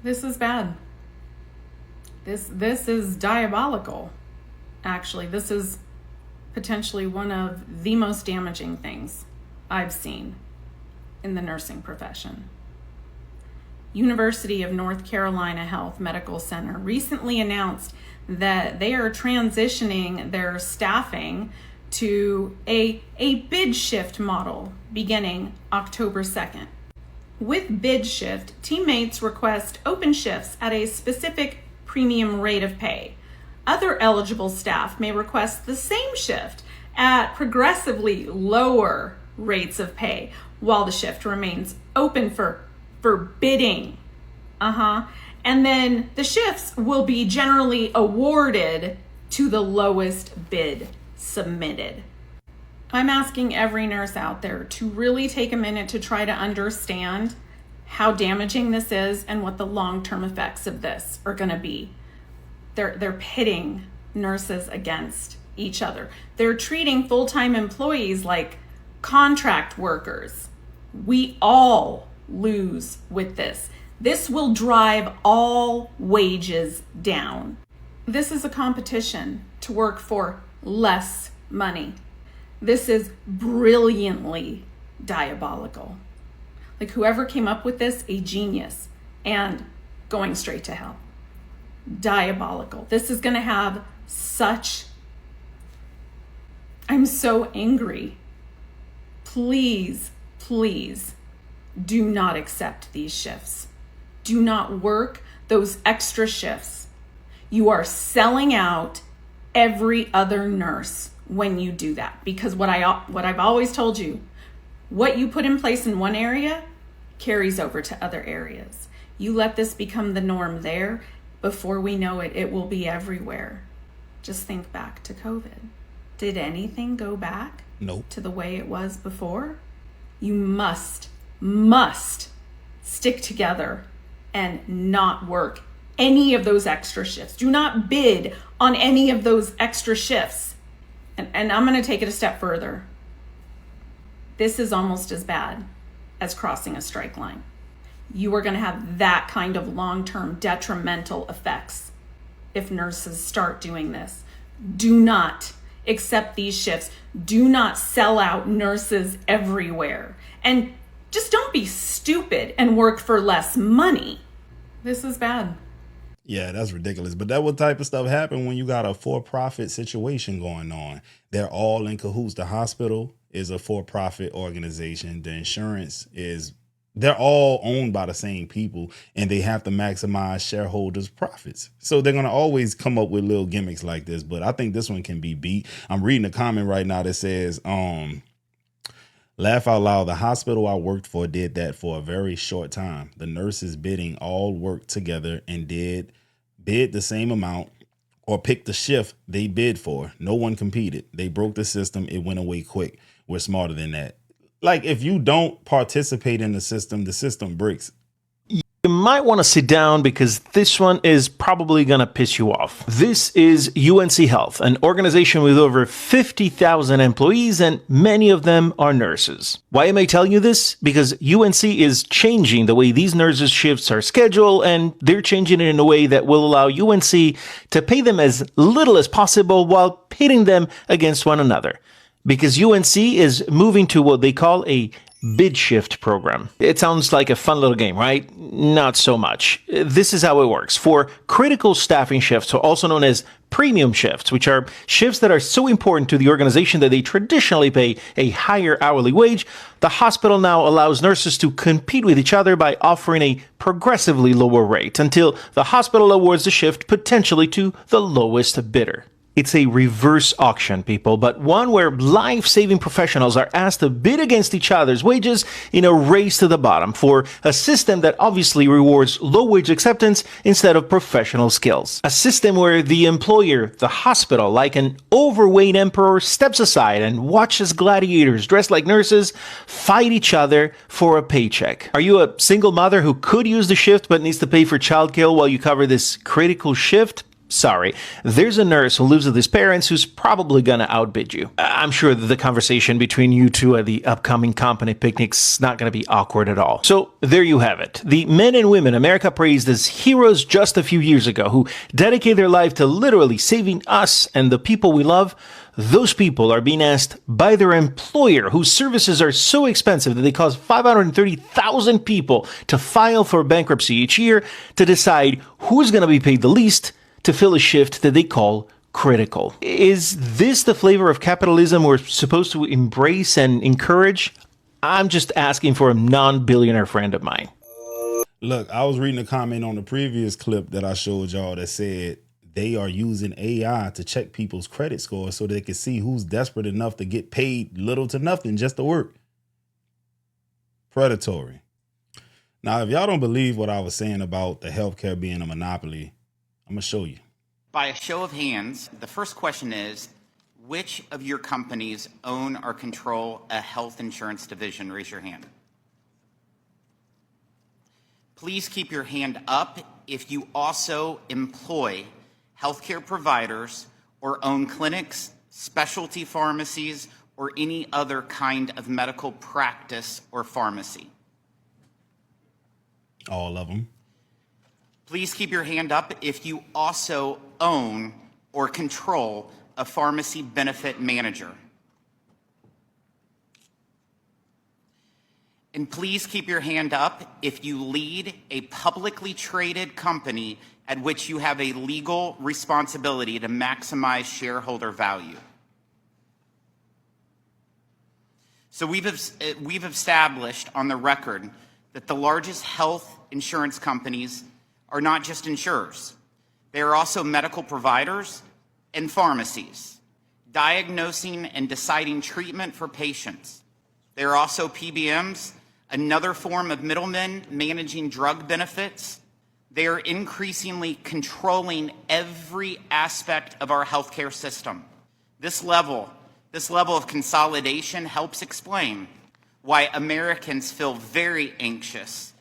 This is bad. This is diabolical. Actually, this is potentially one of the most damaging things I've seen in the nursing profession. University of North Carolina Health Medical Center recently announced that they are transitioning their staffing to a bid shift model beginning October 2nd. With bid shift, teammates request open shifts at a specific premium rate of pay. Other eligible staff may request the same shift at progressively lower rates of pay while the shift remains open for bidding. And then the shifts will be generally awarded to the lowest bid submitted. I'm asking every nurse out there to really take a minute to try to understand how damaging this is and what the long-term effects of this are going to be. They're pitting nurses against each other. They're treating full-time employees like contract workers. We all lose with this. This will drive all wages down. This is a competition to work for less money. This is brilliantly diabolical. Like, whoever came up with this, a genius, and going straight to hell. Diabolical. This is going to have such... I'm so angry. Please, please do not accept these shifts. Do not work those extra shifts. You are selling out every other nurse when you do that, because what I've always told you, what you put in place in one area carries over to other areas. You let this become the norm there, before we know it, it will be everywhere. Just think back to COVID. Did anything go back? Nope. To the way it was before? You must stick together and not work any of those extra shifts. Do not bid on any of those extra shifts. And I'm going to take it a step further. This is almost as bad as crossing a strike line. You are going to have that kind of long-term detrimental effects if nurses start doing this. Do not accept these shifts. Do not sell out nurses everywhere. And just don't be stupid and work for less money. This is bad. Yeah, that's ridiculous. But that what type of stuff happen when you got a for-profit situation going on. They're all in cahoots. The hospital is a for-profit organization. The insurance is, they're all owned by the same people, and they have to maximize shareholders' profits. So they're going to always come up with little gimmicks like this. But I think this one can be beat. I'm reading a comment right now that says, laugh out loud. The hospital I worked for did that for a very short time. The nurses bidding all worked together and bid the same amount or picked the shift they bid for. No one competed. They broke the system. It went away quick. We're smarter than that. Like, if you don't participate in the system breaks. You might want to sit down because this one is probably going to piss you off. This is UNC Health, an organization with over 50,000 employees, and many of them are nurses. Why am I telling you this? Because UNC is changing the way these nurses' shifts are scheduled, and they're changing it in a way that will allow UNC to pay them as little as possible while pitting them against one another. Because UNC is moving to what they call a bid shift program. It sounds like a fun little game, right? Not so much. This is how it works. For critical staffing shifts, also known as premium shifts, which are shifts that are so important to the organization that they traditionally pay a higher hourly wage, the hospital now allows nurses to compete with each other by offering a progressively lower rate until the hospital awards the shift potentially to the lowest bidder. It's a reverse auction, people, but one where life-saving professionals are asked to bid against each other's wages in a race to the bottom for a system that obviously rewards low-wage acceptance instead of professional skills. A system where the employer, the hospital, like an overweight emperor, steps aside and watches gladiators dressed like nurses fight each other for a paycheck. Are you a single mother who could use the shift but needs to pay for childcare while you cover this critical shift? Sorry, there's a nurse who lives with his parents who's probably gonna outbid you. I'm sure that the conversation between you two at the upcoming company picnic's not gonna be awkward at all. So there you have it. The men and women America praised as heroes just a few years ago who dedicate their life to literally saving us and the people we love. Those people are being asked by their employer, whose services are so expensive that they cause 530,000 people to file for bankruptcy each year, to decide who's gonna be paid the least to fill a shift that they call critical. Is this the flavor of capitalism we're supposed to embrace and encourage? I'm just asking for a non-billionaire friend of mine. Look, I was reading a comment on the previous clip that I showed y'all that said they are using AI to check people's credit scores so they can see who's desperate enough to get paid little to nothing just to work. Predatory. Now, if y'all don't believe what I was saying about the healthcare being a monopoly, I'm going to show you. By a show of hands, the first question is, which of your companies own or control a health insurance division? Raise your hand. Please keep your hand up if you also employ healthcare providers or own clinics, specialty pharmacies, or any other kind of medical practice or pharmacy. All of them. Please keep your hand up if you also own or control a pharmacy benefit manager. And please keep your hand up if you lead a publicly traded company at which you have a legal responsibility to maximize shareholder value. So we've established on the record that the largest health insurance companies are not just insurers. They are also medical providers and pharmacies, diagnosing and deciding treatment for patients. They are also PBMs, another form of middlemen managing drug benefits. They are increasingly controlling every aspect of our healthcare system. This level of consolidation helps explain why Americans feel very anxious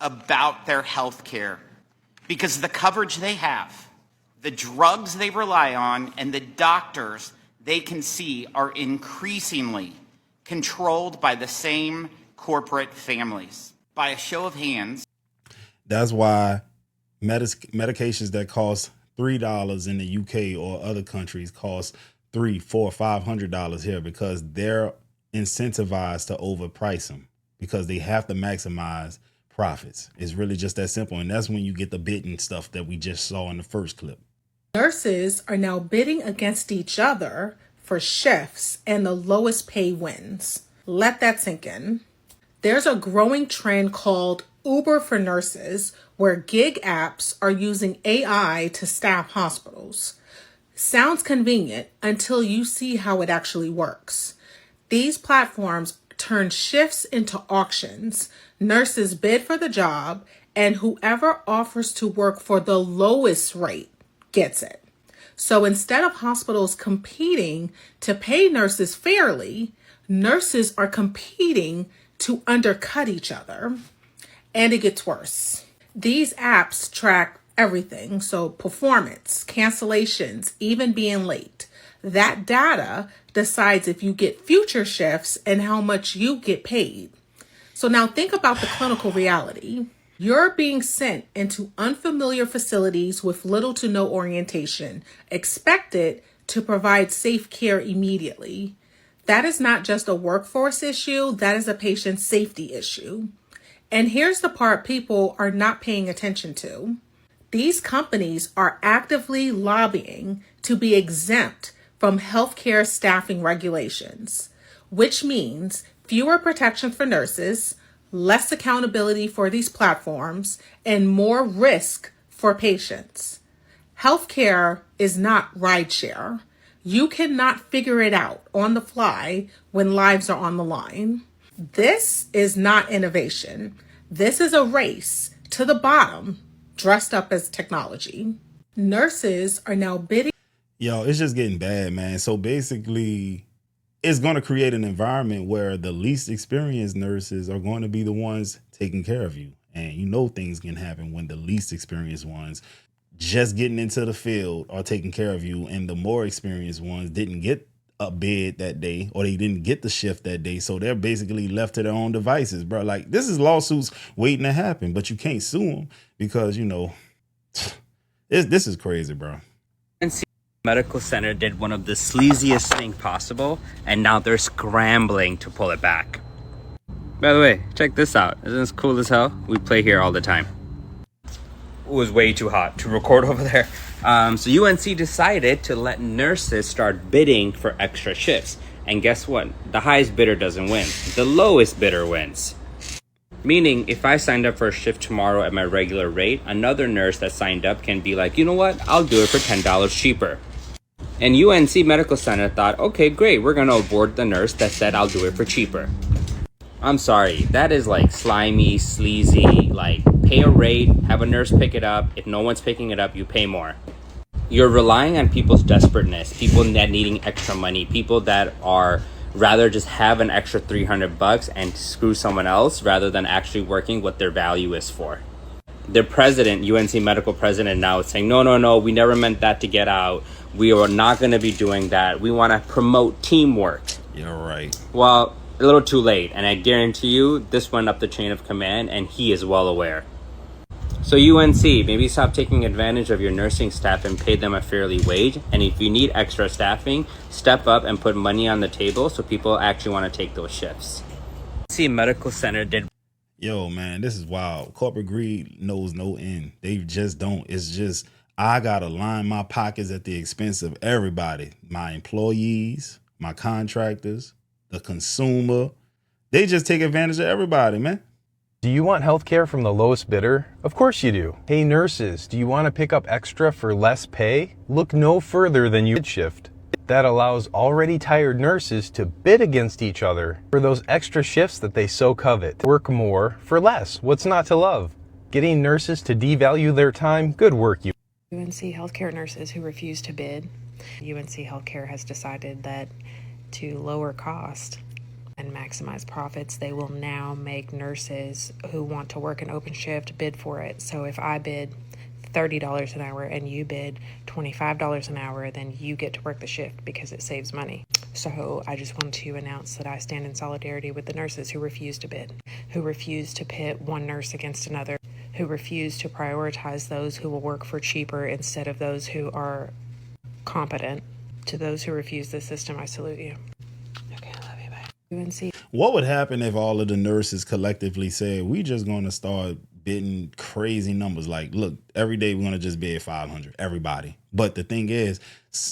about their healthcare, because the coverage they have, the drugs they rely on, and the doctors they can see are increasingly controlled by the same corporate families. By a show of hands. That's why medications that cost $3 in the UK or other countries cost $300, $400, $500 here, because they're incentivized to overprice them because they have to maximize profits. It's really just that simple. And that's when you get the bidding stuff that we just saw in the first clip. Nurses are now bidding against each other for shifts, and the lowest pay wins. Let that sink in. There's a growing trend called Uber for nurses, where gig apps are using AI to staff hospitals. Sounds convenient until you see how it actually works. These platforms turn shifts into auctions. Nurses bid for the job, and whoever offers to work for the lowest rate gets it. So instead of hospitals competing to pay nurses fairly, nurses are competing to undercut each other. And it gets worse. These apps track everything. So performance, cancellations, even being late. That data decides if you get future shifts and how much you get paid. So now think about the clinical reality. You're being sent into unfamiliar facilities with little to no orientation, expected to provide safe care immediately. That is not just a workforce issue, that is a patient safety issue. And here's the part people are not paying attention to. These companies are actively lobbying to be exempt from healthcare staffing regulations, which means fewer protections for nurses, less accountability for these platforms, and more risk for patients. Healthcare is not rideshare. You cannot figure it out on the fly when lives are on the line. This is not innovation. This is a race to the bottom, dressed up as technology. Nurses are now bidding. Yo, it's just getting bad, man. So basically, it's going to create an environment where the least experienced nurses are going to be the ones taking care of you. And you know things can happen when the least experienced ones just getting into the field are taking care of you, and the more experienced ones didn't get a bid that day, or they didn't get the shift that day, so they're basically left to their own devices, bro. Like, this is lawsuits waiting to happen, but you can't sue them because, you know, this is crazy, bro. Medical Center did one of the sleaziest thing possible, and now they're scrambling to pull it back. By the way, check this out. Isn't this cool as hell? We play here all the time. It was way too hot to record over there. So UNC decided to let nurses start bidding for extra shifts. And guess what? The highest bidder doesn't win. The lowest bidder wins. Meaning, if I signed up for a shift tomorrow at my regular rate, another nurse that signed up can be like, you know what? I'll do it for $10 cheaper. And UNC Medical Center thought, okay, great. We're going to award the nurse that said I'll do it for cheaper. I'm sorry. That is like slimy, sleazy, like pay a rate, have a nurse pick it up. If no one's picking it up, you pay more. You're relying on people's desperateness, people that needing extra money, people that are rather just have an extra $300 and screw someone else rather than actually working what their value is for. Their president, UNC medical president, now is saying, no, we never meant that to get out. We are not going to be doing that. We want to promote teamwork. You're right. Well, a little too late. And I guarantee you, this went up the chain of command, and he is well aware. So UNC, maybe stop taking advantage of your nursing staff and pay them a fairly wage. And if you need extra staffing, step up and put money on the table so people actually want to take those shifts. UNC Medical Center did. Yo, man, this is wild. Corporate greed knows no end. They just don't. It's just, I got to line my pockets at the expense of everybody. My employees, my contractors, the consumer. They just take advantage of everybody, man. Do you want healthcare from the lowest bidder? Of course you do. Hey nurses, do you want to pick up extra for less pay? Look no further than your shift. That allows already tired nurses to bid against each other for those extra shifts that they so covet. Work more for less. What's not to love? Getting nurses to devalue their time? Good work, you. UNC healthcare nurses who refuse to bid. UNC Healthcare has decided that to lower cost and maximize profits, they will now make nurses who want to work an open shift bid for it. So if I bid $30 an hour and you bid $25 an hour, then you get to work the shift because it saves money. So I just want to announce that I stand in solidarity with the nurses who refuse to bid, who refuse to pit one nurse against another, who refuse to prioritize those who will work for cheaper instead of those who are competent. To those who refuse this system, I salute you. Okay, I love you. Bye. UNC. What would happen if all of the nurses collectively said, we just going to start bidding crazy numbers? Like, look, every day we're going to just bid 500, everybody. But the thing is,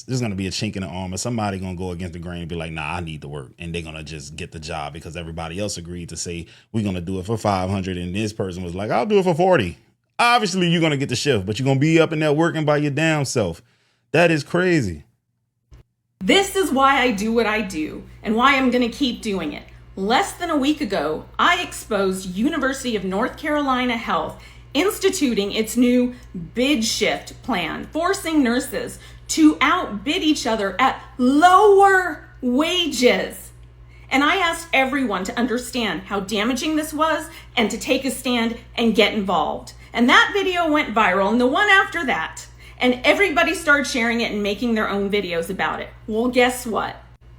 there's going to be a chink in the armor. Somebody going to go against the grain and be like, nah, I need to work. And they're going to just get the job because everybody else agreed to say, we're going to do it for 500. And this person was like, I'll do it for 40. Obviously, you're going to get the shift, but you're going to be up in there working by your damn self. That is crazy. This is why I do what I do and why I'm going to keep doing it. Less than a week ago, I exposed University of North Carolina Health instituting its new bid shift plan, forcing nurses to outbid each other at lower wages. And I asked everyone to understand how damaging this was and to take a stand and get involved. And that video went viral, and the one after that. And everybody started sharing it and making their own videos about it. Well, guess what?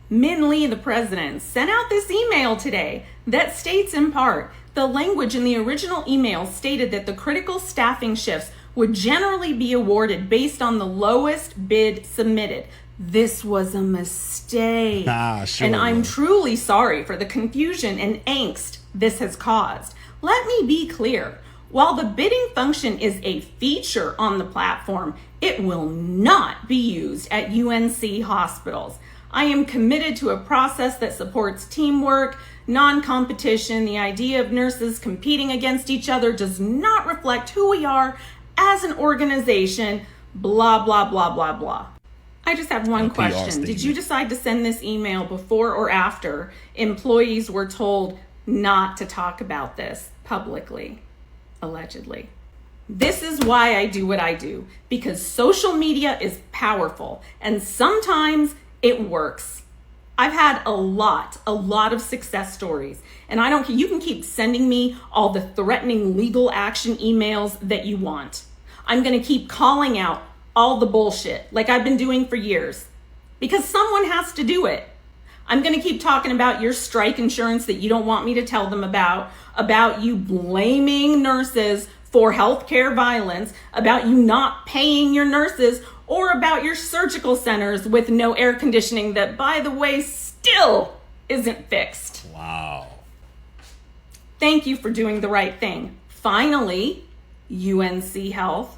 Min Lee, the president, sent out this email today that states in part, the language in the original email stated that the critical staffing shifts would generally be awarded based on the lowest bid submitted. This was a mistake. Sure. And I'm truly sorry for the confusion and angst this has caused. Let me be clear. While the bidding function is a feature on the platform, it will not be used at UNC hospitals. I am committed to a process that supports teamwork, non-competition. The idea of nurses competing against each other does not reflect who we are as an organization, blah, blah, blah, blah, blah. I just have one question. Did you decide to send this email before or after employees were told not to talk about this publicly? Allegedly. This is why I do what I do, because social media is powerful and sometimes it works. I've had a lot of success stories, and I don't care. You can keep sending me all the threatening legal action emails that you want. I'm going to keep calling out all the bullshit like I've been doing for years because someone has to do it. I'm going to keep talking about your strike insurance that you don't want me to tell them about you blaming nurses for healthcare violence, about you not paying your nurses, or about your surgical centers with no air conditioning that, by the way, still isn't fixed. Wow. Thank you for doing the right thing. Finally, UNC Health.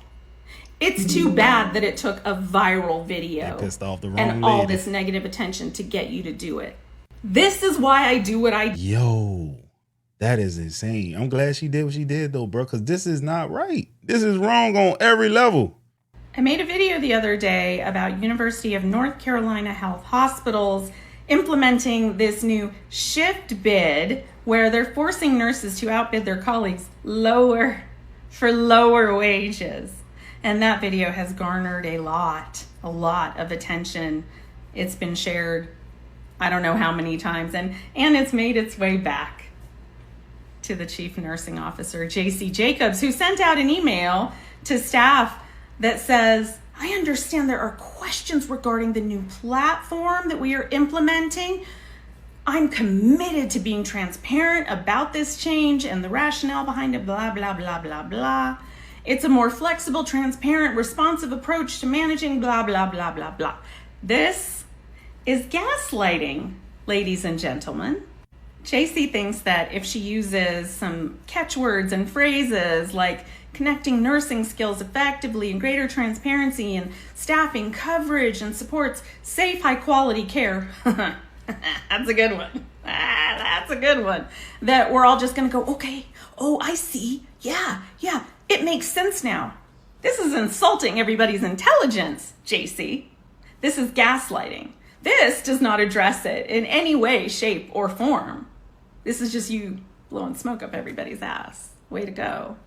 It's too bad that it took a viral video They pissed off the wrong and all lady. this negative attention to get you to do it. This is why I do what I do. Yo, that is insane. I'm glad she did what she did though, bro, because this is not right. This is wrong on every level. I made a video the other day about University of North Carolina Health Hospitals implementing this new shift bid where they're forcing nurses to outbid their colleagues for lower wages. And that video has garnered a lot of attention. It's been shared I don't know how many times, and it's made its way back to the chief nursing officer, J.C. Jacobs, who sent out an email to staff that says, I understand there are questions regarding the new platform that we are implementing. I'm committed to being transparent about this change and the rationale behind it, blah, blah, blah, blah, blah. It's a more flexible, transparent, responsive approach to managing blah, blah, blah, blah, blah. This is gaslighting, ladies and gentlemen. JC thinks that if she uses some catchwords and phrases like connecting nursing skills effectively and greater transparency and staffing coverage and supports safe, high quality care, that's a good one. That's a good one. That we're all just going to go, okay, oh, I see. Yeah, it makes sense now. This is insulting everybody's intelligence, JC. This is gaslighting. This does not address it in any way, shape, or form. This is just you blowing smoke up everybody's ass. Way to go.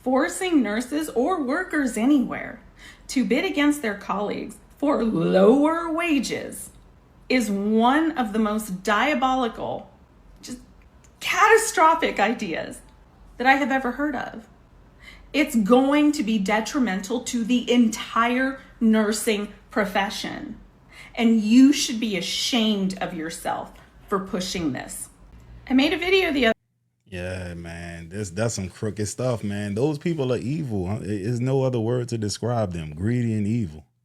Forcing nurses or workers anywhere to bid against their colleagues for lower wages is one of the most diabolical, just catastrophic ideas that I have ever heard of. It's going to be detrimental to the entire nursing profession. And you should be ashamed of yourself for pushing this. I made a video the other Yeah, man, that's some crooked stuff, man. Those people are evil. There's no other word to describe them. Greedy and evil.